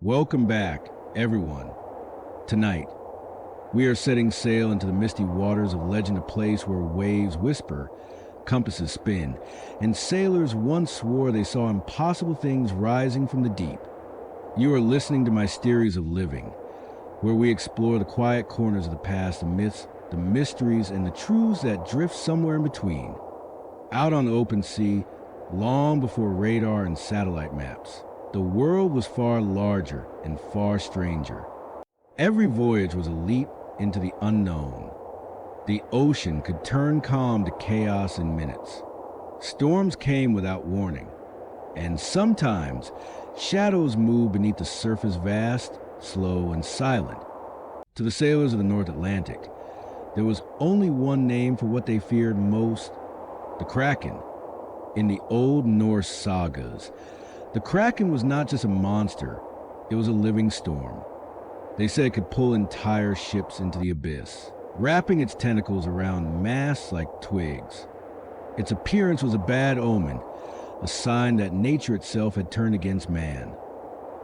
Welcome back, everyone. Tonight, we are setting sail into the misty waters of legend, a place where waves whisper, compasses spin, and sailors once swore they saw impossible things rising from the deep. You are listening to my Mysteries of Living, where we explore the quiet corners of the past, the myths, the mysteries, and the truths that drift somewhere in between. Out on the open sea, long before radar and satellite maps, the world was far larger and far stranger. Every voyage was a leap into the unknown. The ocean could turn calm to chaos in minutes. Storms came without warning, and sometimes shadows moved beneath the surface, vast, slow, and silent. To the sailors of the North Atlantic, there was only one name for what they feared most: the Kraken. In the old Norse sagas, the Kraken was not just a monster, it was a living storm. They said it could pull entire ships into the abyss, wrapping its tentacles around masts like twigs. Its appearance was a bad omen, a sign that nature itself had turned against man.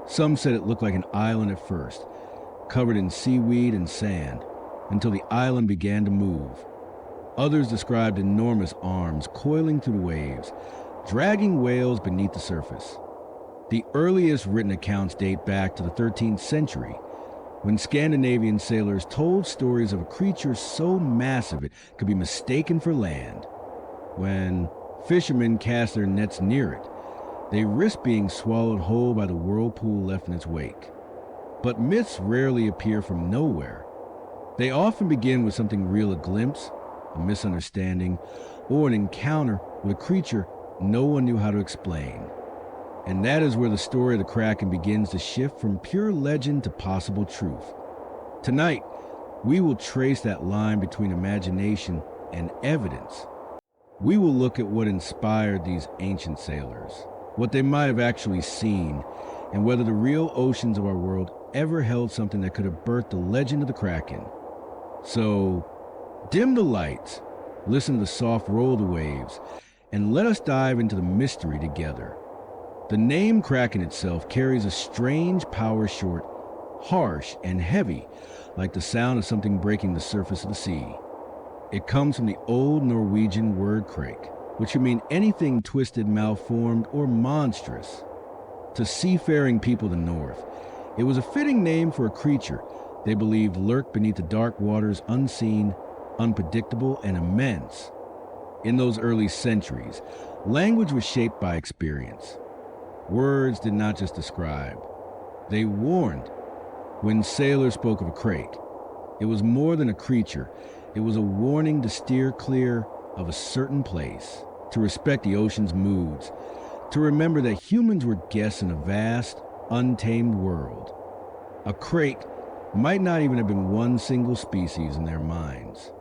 Some said it looked like an island at first, covered in seaweed and sand, until the island began to move. Others described enormous arms coiling through the waves, dragging whales beneath the surface. The earliest written accounts date back to the 13th century, when Scandinavian sailors told stories of a creature so massive it could be mistaken for land. When fishermen cast their nets near it, they risked being swallowed whole by the whirlpool left in its wake. But myths rarely appear from nowhere. They often begin with something real: a glimpse, a misunderstanding, or an encounter with a creature no one knew how to explain. And that is where the story of the Kraken begins to shift from pure legend to possible truth. Tonight, we will trace that line between imagination and evidence. We will look at what inspired these ancient sailors, what they might have actually seen, and whether the real oceans of our world ever held something that could have birthed the legend of the Kraken. So, dim the lights, listen to the soft roll of the waves, and let us dive into the mystery together. The name Kraken itself carries a strange power, short, harsh, and heavy, like the sound of something breaking the surface of the sea. It comes from the old Norwegian word krak, which would mean anything twisted, malformed, or monstrous. To seafaring people of the north, it was a fitting name for a creature they believed lurked beneath the dark waters, unseen, unpredictable, and immense. In those early centuries, language was shaped by experience. Words did not just describe, they warned. When sailors spoke of a krak, it was more than a creature. It was a warning to steer clear of a certain place, to respect the ocean's moods, to remember that humans were guests in a vast, untamed world. A krak might not even have been one single species in their minds.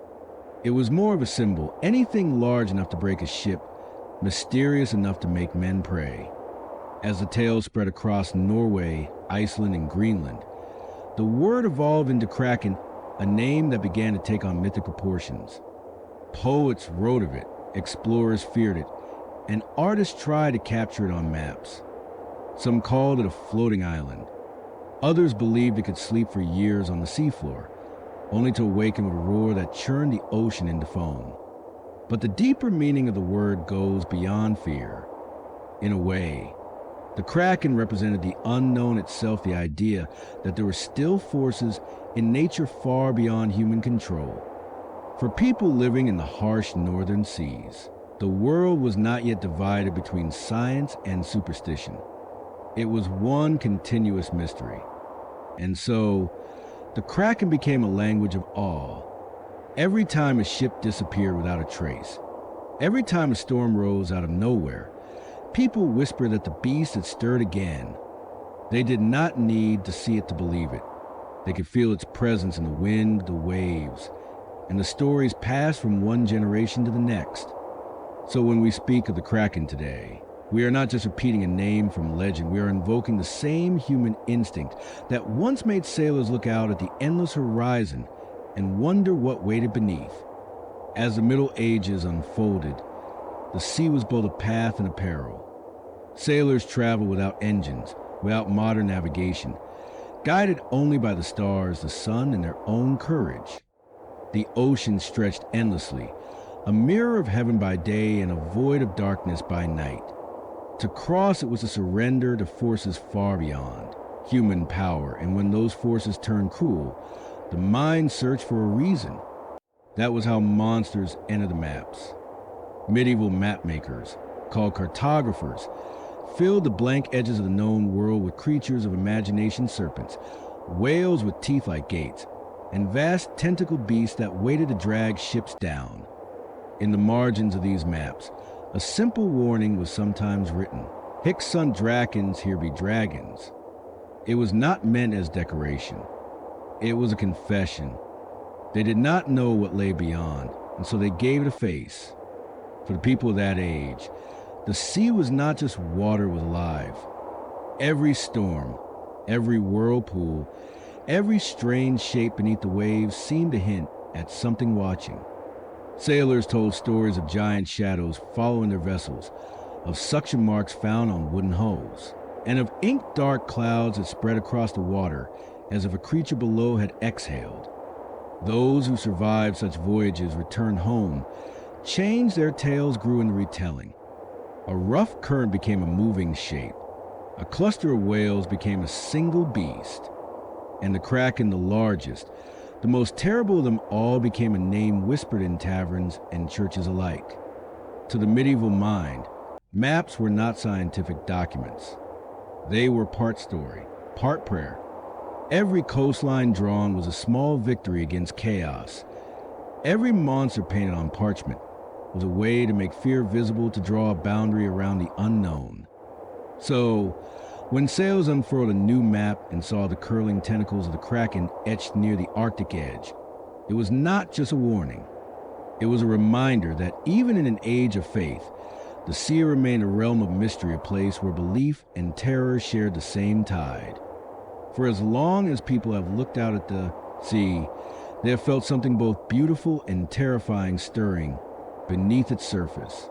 It was more of a symbol: anything large enough to break a ship, mysterious enough to make men pray. As the tale spread across Norway, Iceland, and Greenland, the word evolved into Kraken, a name that began to take on mythic proportions. Poets wrote of it, explorers feared it, and artists tried to capture it on maps. Some called it a floating island. Others believed it could sleep for years on the seafloor, only to awaken with a roar that churned the ocean into foam. But the deeper meaning of the word goes beyond fear. In a way, the Kraken represented the unknown itself, the idea that there were still forces in nature far beyond human control. For people living in the harsh northern seas, the world was not yet divided between science and superstition. It was one continuous mystery. And so, the Kraken became a language of awe. Every time a ship disappeared without a trace, every time a storm rose out of nowhere, people whispered that the beast had stirred again. They did not need to see it to believe it. They could feel its presence in the wind, the waves, and the stories passed from one generation to the next. So when we speak of the Kraken today, we are not just repeating a name from legend, we are invoking the same human instinct that once made sailors look out at the endless horizon and wonder what waited beneath. As the Middle Ages unfolded, the sea was both a path and a peril. Sailors traveled without engines, without modern navigation, guided only by the stars, the sun, and their own courage. The ocean stretched endlessly, a mirror of heaven by day and a void of darkness by night. To cross it was a surrender to forces far beyond human power, and when those forces turned cruel, the mind searched for a reason. That was how monsters entered the maps. Medieval map makers, called cartographers, filled the blank edges of the known world with creatures of imagination, serpents, whales with teeth like gates, and vast tentacled beasts that waited to drag ships down. In the margins of these maps, a simple warning was sometimes written: Hic sunt drakens, here be dragons. It was not meant as decoration. It was a confession. They did not know what lay beyond, and so they gave it a face. For the people of that age, the sea was not just water, it was alive. Every storm, every whirlpool, every strange shape beneath the waves seemed to hint at something watching. Sailors told stories of giant shadows following their vessels, of suction marks found on wooden hulls, and of ink-dark clouds that spread across the water as if a creature below had exhaled. Those who survived such voyages returned home, changed their tales, grew in the retelling. A rough current became a moving shape. A cluster of whales became a single beast. And the Kraken, the largest, the most terrible of them all, became a name whispered in taverns and churches alike. To the medieval mind, maps were not scientific documents. They were part story, part prayer. Every coastline drawn was a small victory against chaos. Every monster painted on parchment was a way to make fear visible, to draw a boundary around the unknown. So, when sailors unfurled a new map and saw the curling tentacles of the Kraken etched near the Arctic edge, it was not just a warning. It was a reminder that even in an age of faith, the sea remained a realm of mystery, a place where belief and terror shared the same tide. For as long as people have looked out at the sea, they have felt something both beautiful and terrifying stirring beneath its surface.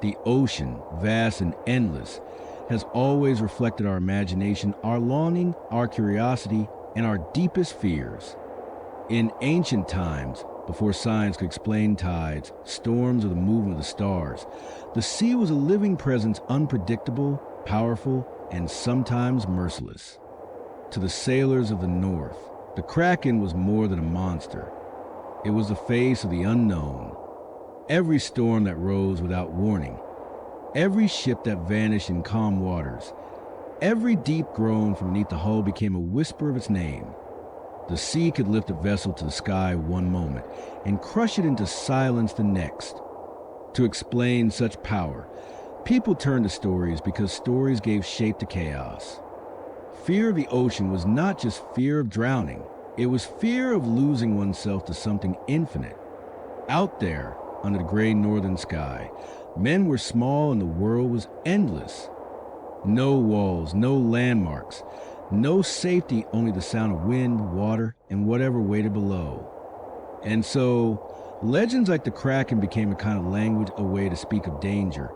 The ocean, vast and endless, has always reflected our imagination, our longing, our curiosity, and our deepest fears. In ancient times, before science could explain tides, storms, or the movement of the stars, the sea was a living presence, unpredictable, powerful, and sometimes merciless. To the sailors of the North, the Kraken was more than a monster. It was the face of the unknown. Every storm that rose without warning, every ship that vanished in calm waters, every deep groan from beneath the hull became a whisper of its name. The sea could lift a vessel to the sky one moment and crush it into silence the next. To explain such power, people turned to stories because stories gave shape to chaos. Fear of the ocean was not just fear of drowning. It was fear of losing oneself to something infinite. Out there, under the gray northern sky, men were small and the world was endless. No walls, no landmarks, no safety, only the sound of wind, water, and whatever waited below. And so, legends like the Kraken became a kind of language, a way to speak of danger,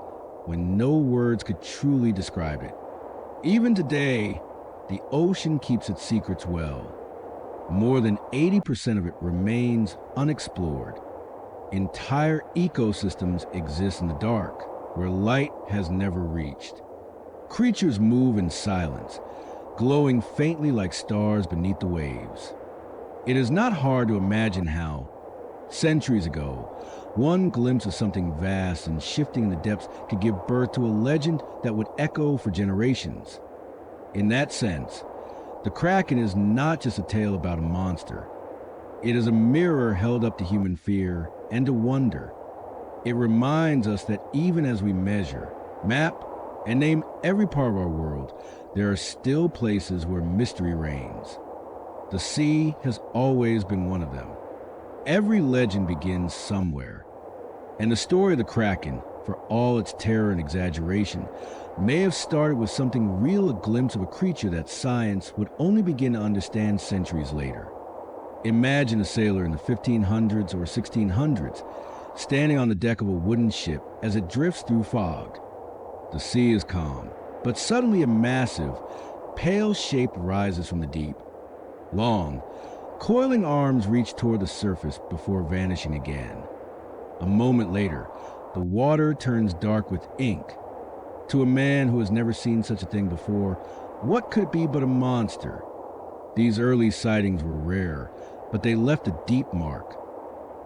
when no words could truly describe it. Even today, the ocean keeps its secrets well. More than 80% of it remains unexplored. Entire ecosystems exist in the dark, where light has never reached. Creatures move in silence, glowing faintly like stars beneath the waves. It is not hard to imagine how, centuries ago, one glimpse of something vast and shifting in the depths could give birth to a legend that would echo for generations. In that sense, the Kraken is not just a tale about a monster. It is a mirror held up to human fear and to wonder. It reminds us that even as we measure, map, and name every part of our world, there are still places where mystery reigns. The sea has always been one of them. Every legend begins somewhere. And the story of the Kraken, for all its terror and exaggeration, may have started with something real, a glimpse of a creature that science would only begin to understand centuries later. Imagine a sailor in the 1500s or 1600s, standing on the deck of a wooden ship as it drifts through fog. The sea is calm, but suddenly a massive, pale shape rises from the deep. Long, coiling arms reach toward the surface before vanishing again. A moment later, the water turns dark with ink. To a man who has never seen such a thing before, what could it be but a monster? These early sightings were rare, but they left a deep mark.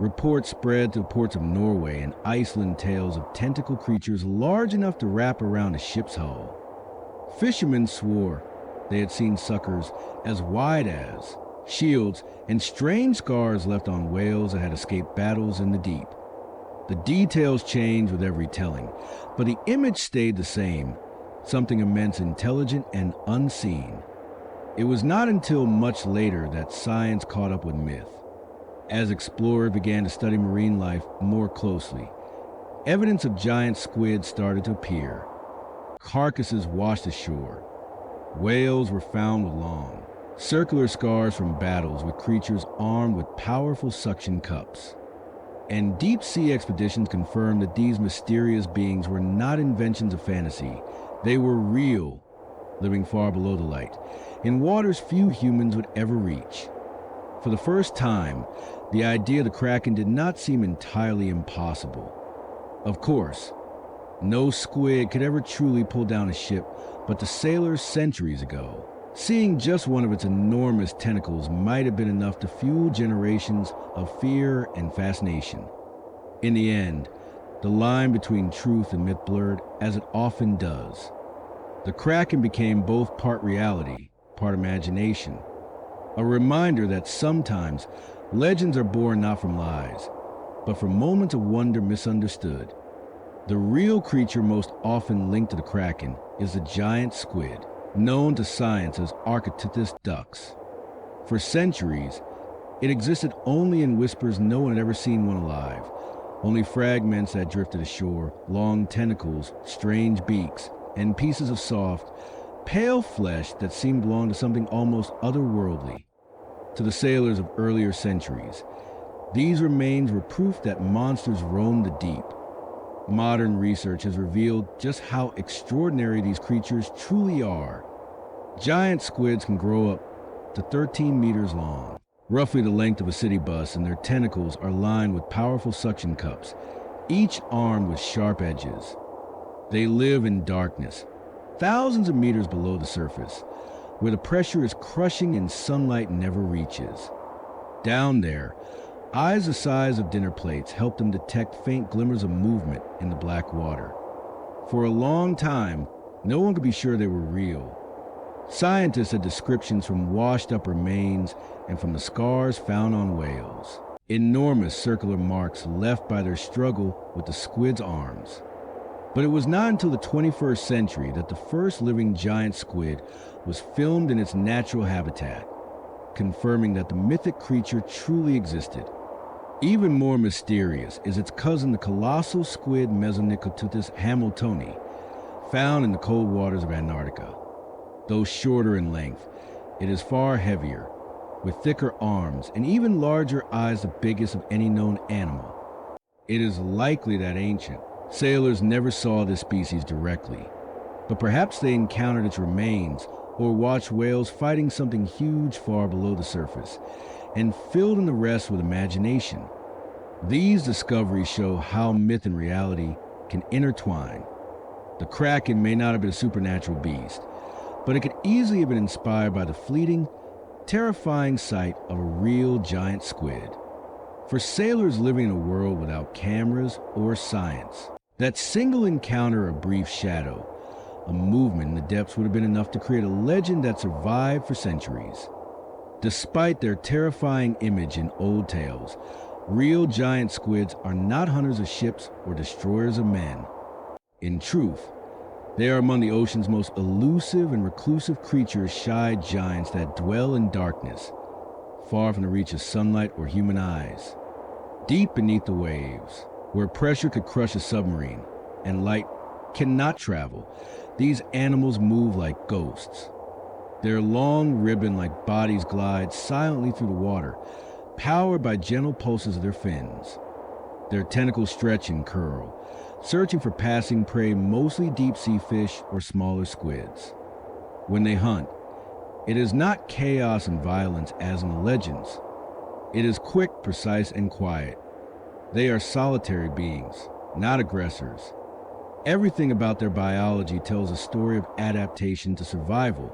Reports spread to the ports of Norway and Iceland tales of tentacle creatures large enough to wrap around a ship's hull. Fishermen swore they had seen suckers as wide as, shields, and strange scars left on whales that had escaped battles in the deep. The details changed with every telling, but the image stayed the same, something immense, intelligent, and unseen. It was not until much later that science caught up with myth. As explorers began to study marine life more closely, evidence of giant squid started to appear. Carcasses washed ashore. Whales were found with long, circular scars from battles with creatures armed with powerful suction cups. And deep-sea expeditions confirmed that these mysterious beings were not inventions of fantasy. They were real, living far below the light, in waters few humans would ever reach. For the first time, the idea of the Kraken did not seem entirely impossible. Of course, no squid could ever truly pull down a ship, but to sailors centuries ago, seeing just one of its enormous tentacles might have been enough to fuel generations of fear and fascination. In the end, the line between truth and myth blurred, as it often does. The Kraken became both part reality, part imagination. A reminder that sometimes legends are born not from lies, but from moments of wonder misunderstood. The real creature most often linked to the Kraken is the giant squid, known to science as Architeuthis ducks. For centuries, it existed only in whispers. No one had ever seen one alive. Only fragments that drifted ashore, long tentacles, strange beaks, and pieces of soft, pale flesh that seemed to belong to something almost otherworldly. To the sailors of earlier centuries, these remains were proof that monsters roamed the deep. Modern research has revealed just how extraordinary these creatures truly are. Giant squids can grow up to 13 meters long, roughly the length of a city bus, and their tentacles are lined with powerful suction cups, each armed with sharp edges. They live in darkness, thousands of meters below the surface, where the pressure is crushing and sunlight never reaches. Down there, eyes the size of dinner plates help them detect faint glimmers of movement in the black water. For a long time, no one could be sure they were real. Scientists had descriptions from washed-up remains and from the scars found on whales, enormous circular marks left by their struggle with the squid's arms. But it was not until the 21st century that the first living giant squid was filmed in its natural habitat, confirming that the mythic creature truly existed. Even more mysterious is its cousin, the colossal squid Mesonychoteuthis hamiltoni, found in the cold waters of Antarctica. Though shorter in length, it is far heavier, with thicker arms and even larger eyes, the biggest of any known animal. It is likely that ancient sailors never saw this species directly, but perhaps they encountered its remains or watched whales fighting something huge far below the surface, and filled in the rest with imagination. These discoveries show how myth and reality can intertwine. The Kraken may not have been a supernatural beast, but it could easily have been inspired by the fleeting, terrifying sight of a real giant squid. For sailors living in a world without cameras or science, that single encounter, a brief shadow, a movement in the depths would have been enough to create a legend that survived for centuries. Despite their terrifying image in old tales, real giant squids are not hunters of ships or destroyers of men. In truth, they are among the ocean's most elusive and reclusive creatures, shy giants that dwell in darkness, far from the reach of sunlight or human eyes. Deep beneath the waves, where pressure could crush a submarine and light cannot travel, these animals move like ghosts. Their long ribbon-like bodies glide silently through the water, powered by gentle pulses of their fins. Their tentacles stretch and curl, searching for passing prey, mostly deep-sea fish or smaller squids. When they hunt, It is not chaos and violence as in the legends. It is quick, precise, and quiet. They are solitary beings, not aggressors. Everything about their biology tells a story of adaptation to survival,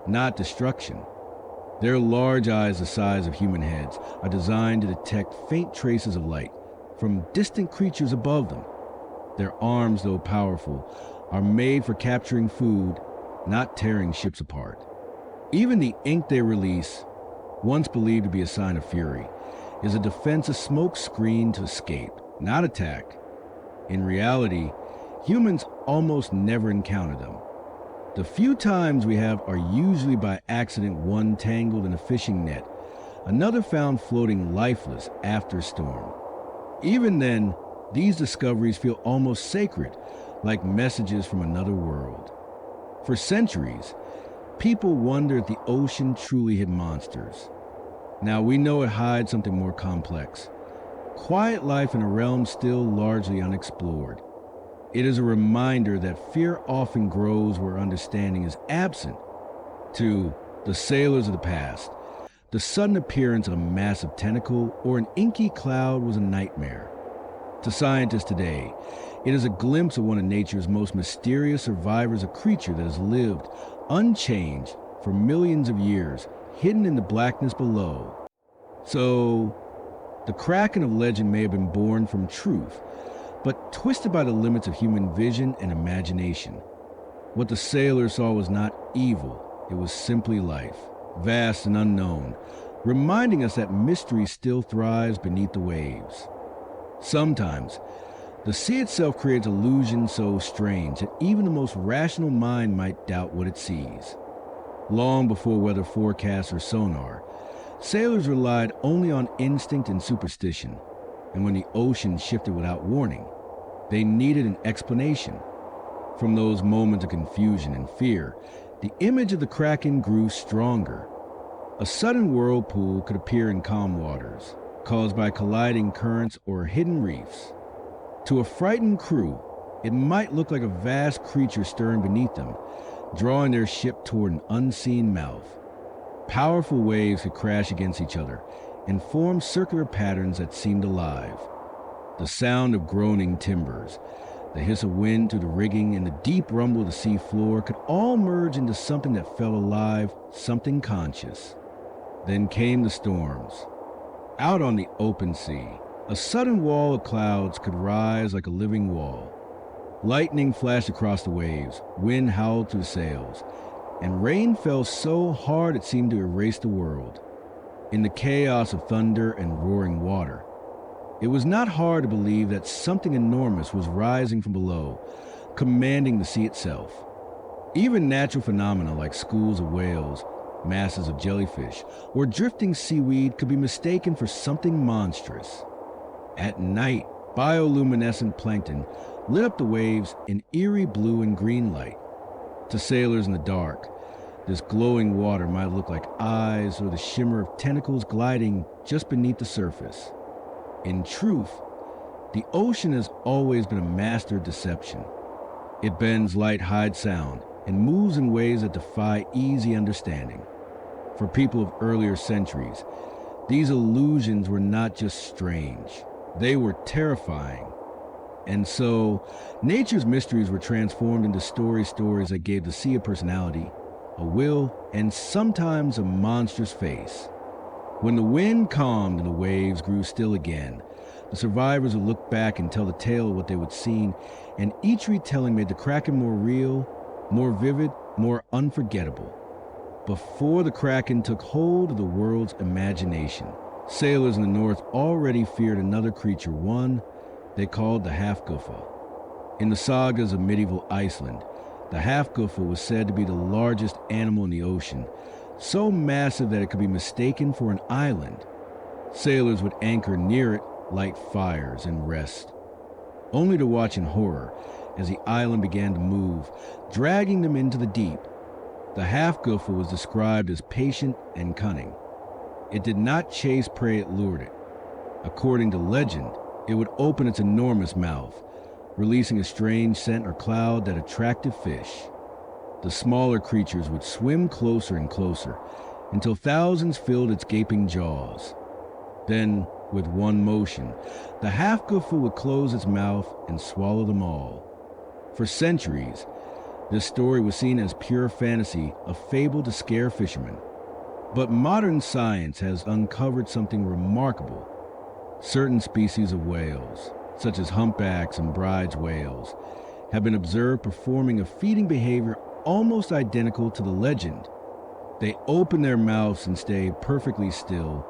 not destruction. Their large eyes, the size of human heads, are designed to detect faint traces of light from distant creatures above them. Their arms, though powerful, are made for capturing food, not tearing ships apart. Even the ink they release, once believed to be a sign of fury, is a defensive smoke screen to escape, not attack. In reality, humans almost never encounter them. The few times we have are usually by accident, one tangled in a fishing net, another found floating lifeless after a storm. Even then, these discoveries feel almost sacred, like messages from another world. For centuries, people wonder if the ocean truly hid monsters. Now we know it hides something more complex. Quiet life in a realm still largely unexplored. It is a reminder that fear often grows where understanding is absent. To the sailors of the past, the sudden appearance of a massive tentacle or an inky cloud was a nightmare. To scientists today, it is a glimpse of one of nature's most mysterious survivors, a creature that has lived unchanged for millions of years, hidden in the blackness below. So, the Kraken of legend may have been born from truth, but twisted by the limits of human vision and imagination. What the sailors saw was not evil, it was simply life, vast and unknown, reminding us that mystery still thrives beneath the waves. Sometimes, the sea itself creates illusions so strange that even the most rational mind might doubt what it sees. Long before weather forecasts or sonar, sailors relied only on instinct and superstition, and when the ocean shifted without warning, they needed an explanation. From those moments of confusion and fear, the image of the Kraken grew stronger. A sudden whirlpool could appear in calm waters, caused by colliding currents or hidden reefs. To a frightened crew, it might look like a vast creature stirring beneath them, drawing their ship toward an unseen mouth. Powerful waves could crash against each other and form circular patterns that seemed alive. The sound of groaning timbers, the hiss of wind through the rigging, and the deep rumble of the sea floor could all merge into something that felt alive, something conscious. Then came the storms. Out on the open sea, a sudden wall of clouds could rise like a living wall. Lightning flashed across the waves, wind howled through the sails, and rain fell so hard it seemed to erase the world. In the chaos of thunder and roaring water, it was not hard to believe that something enormous was rising from below, commanding the sea itself. Even natural phenomena like schools of whales, masses of jellyfish, or drifting seaweed could be mistaken for something monstrous. At night, bioluminescent plankton lit up the waves in eerie blue and green light. To sailors in the dark, this glowing water might look like eyes or the shimmer of tentacles gliding just beneath the surface. In truth, the ocean has always been a master of deception. It bends light, hides sound, and moves in ways that defy easy understanding. For people of earlier centuries, these illusions were not just strange, they were terrifying. And so, nature's mysteries were transformed into stories that gave the sea a personality, a will, and sometimes a monstrous face. When the wind calmed and the waves grew still again, the survivors would look back and tell the tale of what they would seen, and each retelling made the Kraken more real, more vivid, more unforgettable. Before the Kraken took hold of the world's imagination, sailors in the north already feared another creature, one they called the Halfguffa. In the sagas of medieval Iceland, the Halfguffa was said to be the largest animal in the ocean, so massive that it could be mistaken for an island. Sailors would anchor near it, light fires, and rest, only to watch in horror as the island began to move, dragging them into the deep. The Halfguffa was described as patient and cunning. It did not chase prey, it lured it. According to legend, it would open its enormous mouth, releasing a strange scent or cloud that attracted fish. The smaller creatures would swim closer and closer until thousands filled its gaping jaws. Then, with one motion, the half-Guffa would close its mouth and swallow them all. For centuries, this story was seen as pure fantasy, a fable to scare fishermen. But modern science has uncovered something remarkable. Certain species of whales, such as humpbacks and bridge whales, have been observed performing a feeding behavior almost identical to the legend. They open their mouths and stay perfectly still,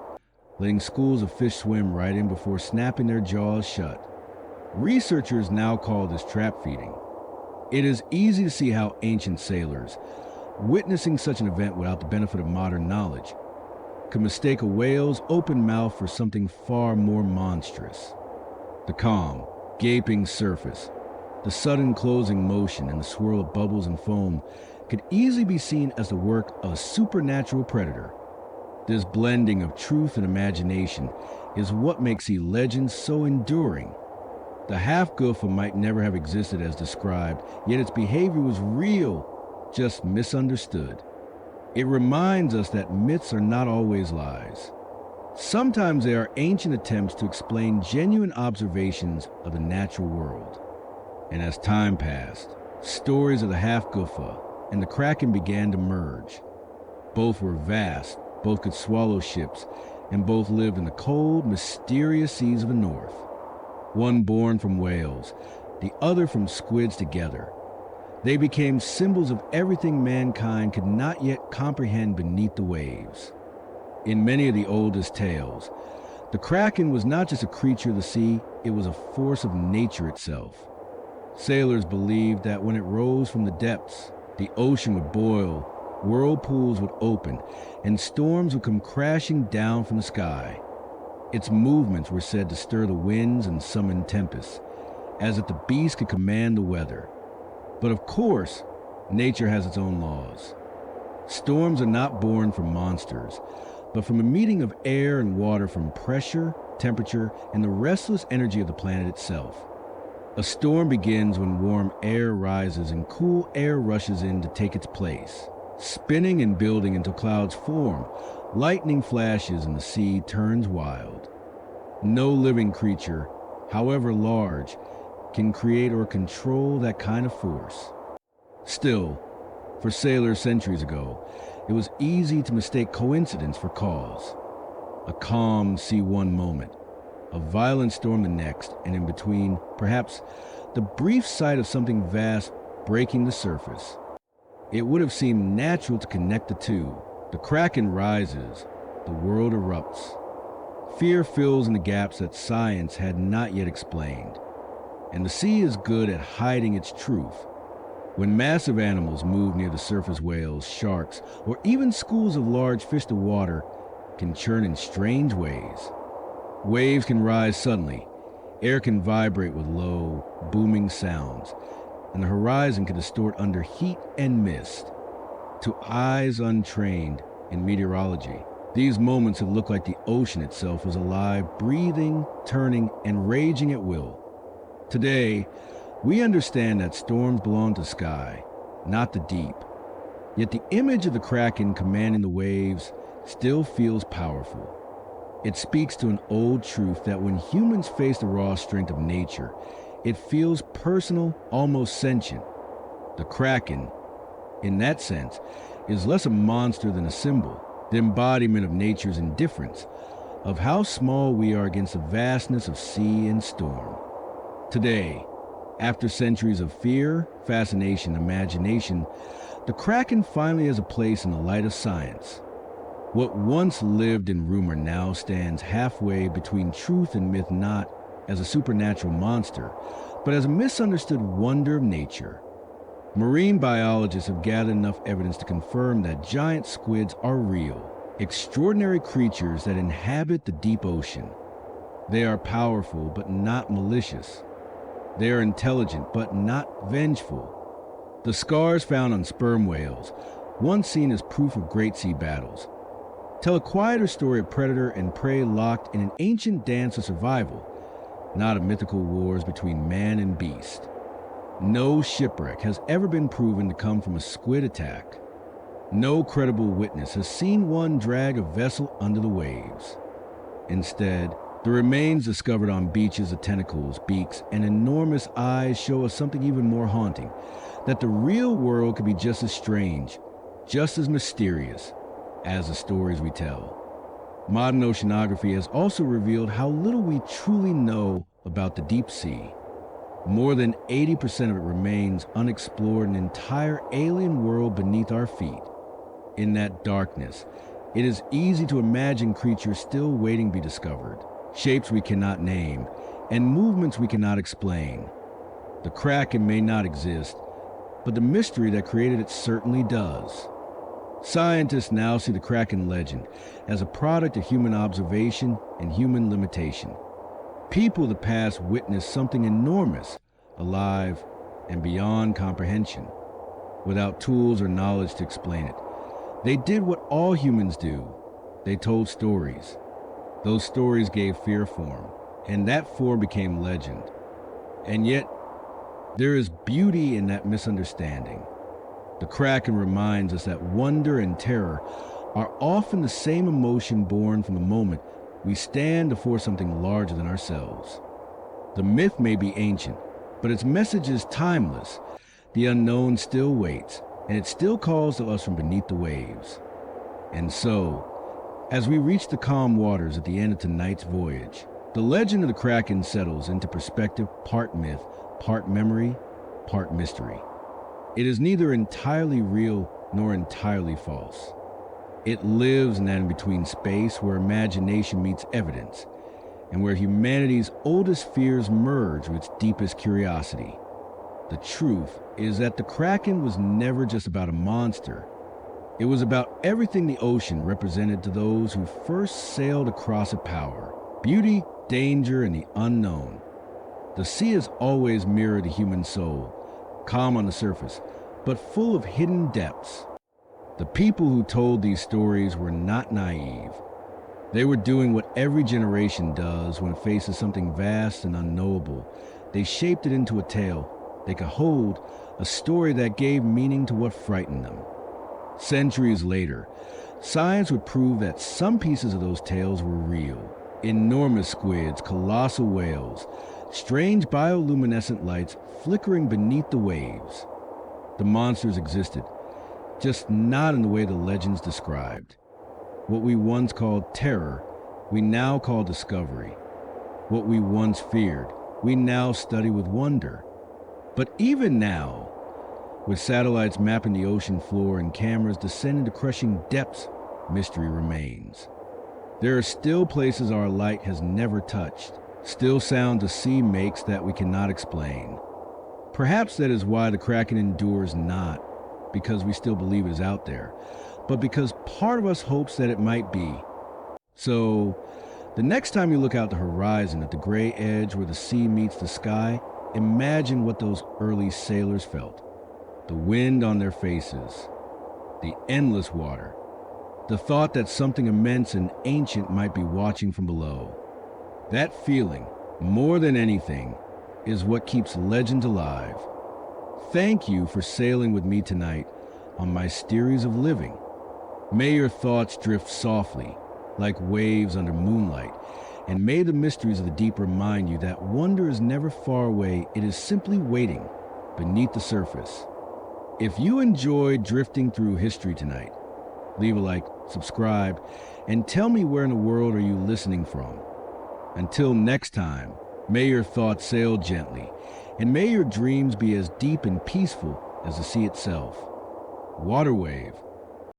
letting schools of fish swim right in before snapping their jaws shut. Researchers now call this trap feeding. It is easy to see how ancient sailors, witnessing such an event without the benefit of modern knowledge, could mistake a whale's open mouth for something far more monstrous. The calm, gaping surface, the sudden closing motion, and the swirl of bubbles and foam could easily be seen as the work of a supernatural predator. This blending of truth and imagination is what makes the legend so enduring. The half-Guffa might never have existed as described, yet its behavior was real, just misunderstood. It reminds us that myths are not always lies. Sometimes they are ancient attempts to explain genuine observations of the natural world. And as time passed, stories of the half-Guffa and the Kraken began to merge. Both were vast, both could swallow ships, and both lived in the cold, mysterious seas of the north. One born from whales, the other from squids together. They became symbols of everything mankind could not yet comprehend beneath the waves. In many of the oldest tales, the Kraken was not just a creature of the sea, it was a force of nature itself. Sailors believed that when it rose from the depths, the ocean would boil, whirlpools would open, and storms would come crashing down from the sky. Its movements were said to stir the winds and summon tempests, as if the beast could command the weather. But of course, nature has its own laws. Storms are not born from monsters, but from a meeting of air and water, from pressure, temperature, and the restless energy of the planet itself. A storm begins when warm air rises and cool air rushes in to take its place, spinning and building until clouds form, lightning flashes, and the sea turns wild. No living creature, however large, can create or control that kind of force. Still, for sailors centuries ago, it was easy to mistake coincidence for cause. A calm sea one moment, a violent storm the next, and in between, perhaps, the brief sight of something vast breaking the surface. It would have seemed natural to connect the two. The Kraken rises, the world erupts. Fear fills in the gaps that science had not yet explained. And the sea is good at hiding its truth. When massive animals move near the surface, whales, sharks, or even schools of large fish, the water can churn in strange ways. Waves can rise suddenly, air can vibrate with low, booming sounds, and the horizon can distort under heat and mist. To eyes untrained in meteorology, these moments have looked like the ocean itself was alive, breathing, turning, and raging at will. Today, we understand that storms belong to the sky, not the deep. Yet the image of the Kraken commanding the waves still feels powerful. It speaks to an old truth that when humans face the raw strength of nature, it feels personal, almost sentient. The Kraken, in that sense, is less a monster than a symbol, the embodiment of nature's indifference, of how small we are against the vastness of sea and storm. Today, after centuries of fear, fascination, imagination, the Kraken finally has a place in the light of science. What once lived in rumor now stands halfway between truth and myth, not as a supernatural monster, but as a misunderstood wonder of nature. Marine biologists have gathered enough evidence to confirm that giant squids are real, extraordinary creatures that inhabit the deep ocean. They are powerful but not malicious. They are intelligent but not vengeful. The scars found on sperm whales, once seen as proof of great sea battles, tell a quieter story of predator and prey locked in an ancient dance of survival, not of mythical wars between man and beast. No shipwreck has ever been proven to come from a squid attack. No credible witness has seen one drag a vessel under the waves. Instead, the remains discovered on beaches of tentacles, beaks, and enormous eyes show us something even more haunting, that the real world could be just as strange, just as mysterious as the stories we tell. Modern oceanography has also revealed how little we truly know about the deep sea. More than 80% of it remains unexplored, an entire alien world beneath our feet. In that darkness, it is easy to imagine creatures still waiting to be discovered, shapes we cannot name, and movements we cannot explain. The Kraken may not exist, but the mystery that created it certainly does. Scientists now see the Kraken legend as a product of human observation and human limitation. People of the past witnessed something enormous, alive, and beyond comprehension, without tools or knowledge to explain it. They did what all humans do. They told stories. Those stories gave fear form, and that form became legend. And yet, there is beauty in that misunderstanding. The Kraken reminds us that wonder and terror are often the same emotion born from the moment we stand before something larger than ourselves. The myth may be ancient, but its message is timeless. The unknown still waits, and it still calls to us from beneath the waves. And so, as we reach the calm waters at the end of tonight's voyage, the legend of the Kraken settles into perspective, part myth, part memory, part mystery. It is neither entirely real nor entirely false. It lives in that in-between space where imagination meets evidence, and where humanity's oldest fears merge with its deepest curiosity. The truth is that the Kraken was never just about a monster. It was about everything the ocean represented to those who first sailed across it: power, beauty, danger, and the unknown. The sea has always mirrored the human soul, calm on the surface, but full of hidden depths. The people who told these stories were not naive. They were doing what every generation does when it faces something vast and unknowable. They shaped it into a tale they could hold, a story that gave meaning to what frightened them. Centuries later, science would prove that some pieces of those tales were real. Enormous squids, colossal whales, strange bioluminescent lights flickering beneath the waves. The monsters existed, just not in the way the legends described. What we once called terror, we now call discovery. What we once feared, we now study with wonder. But even now, with satellites mapping the ocean floor and cameras descending to crushing depths, mystery remains. There are still places our light has never touched, still sounds the sea makes that we cannot explain. Perhaps that is why the Kraken endures, not because we still believe it is out there, but because part of us hopes that it might be. So, the next time you look out the horizon at the gray edge where the sea meets the sky, imagine what those early sailors felt. The wind on their faces, the endless water, the thought that something immense and ancient might be watching from below. That feeling, more than anything, is what keeps legends alive. Thank you for sailing with me tonight on my Mysteries of Living. May your thoughts drift softly, like waves under moonlight, and may the mysteries of the deep remind you that wonder is never far away, it is simply waiting beneath the surface. If you enjoyed drifting through history tonight, leave a like, subscribe, and tell me where in the world are you listening from. Until next time, may your thoughts sail gently, and may your dreams be as deep and peaceful as the sea itself. Waterwave.